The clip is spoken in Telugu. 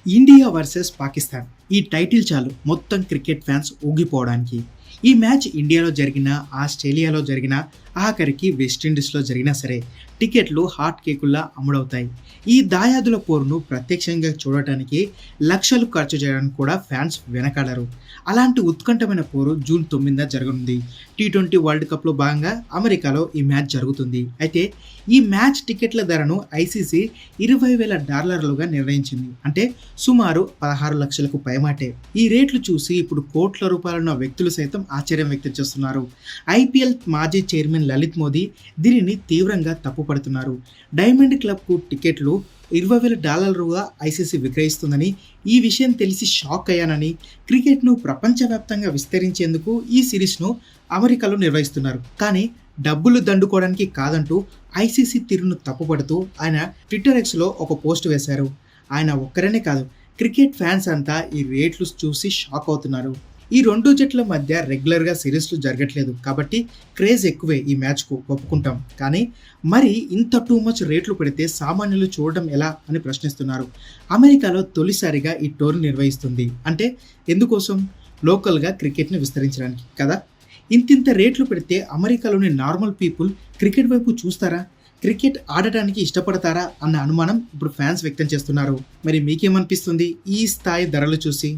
ఇండియా వర్సెస్ పాకిస్తాన్ ఈ టైటిల్ చాలు మొత్తం క్రికెట్ ఫ్యాన్స్ ఊగిపోవడానికి. ఈ మ్యాచ్ ఇండియాలో జరిగినా, ఆస్ట్రేలియాలో జరిగినా, ఆఖరికి వెస్టిండీస్లో జరిగినా సరే టికెట్లు హాట్ కేకుల్లా అమ్ముడవుతాయి. ఈ దాయాదుల పోరును ప్రత్యక్షంగా చూడటానికి లక్షలు ఖర్చు చేయడానికి కూడా ఫ్యాన్స్ వెనకాడరు. అలాంటి ఉత్కంఠమైన పోరు జూన్ 9న జరగనుంది. టీ20 వరల్డ్ కప్లో భాగంగా అమెరికాలో ఈ మ్యాచ్ జరుగుతుంది. అయితే ఈ మ్యాచ్ టికెట్ల ధరను ఐసీసీ $20,000గా నిర్ణయించింది. అంటే సుమారు 16 లక్షలకు పైమాటే. ఈ రేట్లు చూసి ఇప్పుడు కోట్ల రూపాయలున్న వ్యక్తులు సైతం ఆశ్చర్యం వ్యక్తం చేస్తున్నారు. ఐపీఎల్ మాజీ చైర్మన్ లలిత్ మోదీ దీనిని తీవ్రంగా తప్పుపడుతున్నారు. డైమండ్ క్లబ్కు టికెట్లు $20,000గా ఐసీసీ విక్రయిస్తుందని, ఈ విషయం తెలిసి షాక్ అయ్యానని, క్రికెట్ను ప్రపంచవ్యాప్తంగా విస్తరించేందుకు ఈ సిరీస్ను అమెరికాలో నిర్వహిస్తున్నారు, కానీ డబ్బులు దండుకోవడానికి కాదంటూ ఐసీసీ తీరును తప్పుపడుతూ ఆయన ట్విట్టర్ ఎక్స్లో ఒక పోస్ట్ వేశారు. ఆయన ఒక్కరనే కాదు, క్రికెట్ ఫ్యాన్స్ అంతా ఈ రేట్లు చూసి షాక్ అవుతున్నారు. ఈ రెండు జట్ల మధ్య రెగ్యులర్గా సిరీస్లు జరగట్లేదు కాబట్టి క్రేజ్ ఎక్కువే ఈ మ్యాచ్కు, ఒప్పుకుంటాం. కానీ మరి ఇంత టూ మచ్ రేట్లు పెడితే సామాన్యులు చూడడం ఎలా అని ప్రశ్నిస్తున్నారు. అమెరికాలో తొలిసారిగా ఈ టోర్నీ నిర్వహిస్తుంది అంటే ఎందుకోసం? లోకల్గా క్రికెట్ని విస్తరించడానికి కదా. ఇంతింత రేట్లు పెడితే అమెరికాలోని నార్మల్ పీపుల్ క్రికెట్ వైపు చూస్తారా, క్రికెట్ ఆడటానికి ఇష్టపడతారా అన్న అనుమానం ఇప్పుడు ఫ్యాన్స్ వ్యక్తం చేస్తున్నారు. మరి మీకేమనిపిస్తుంది ఈ స్థాయి ధరలు చూసి?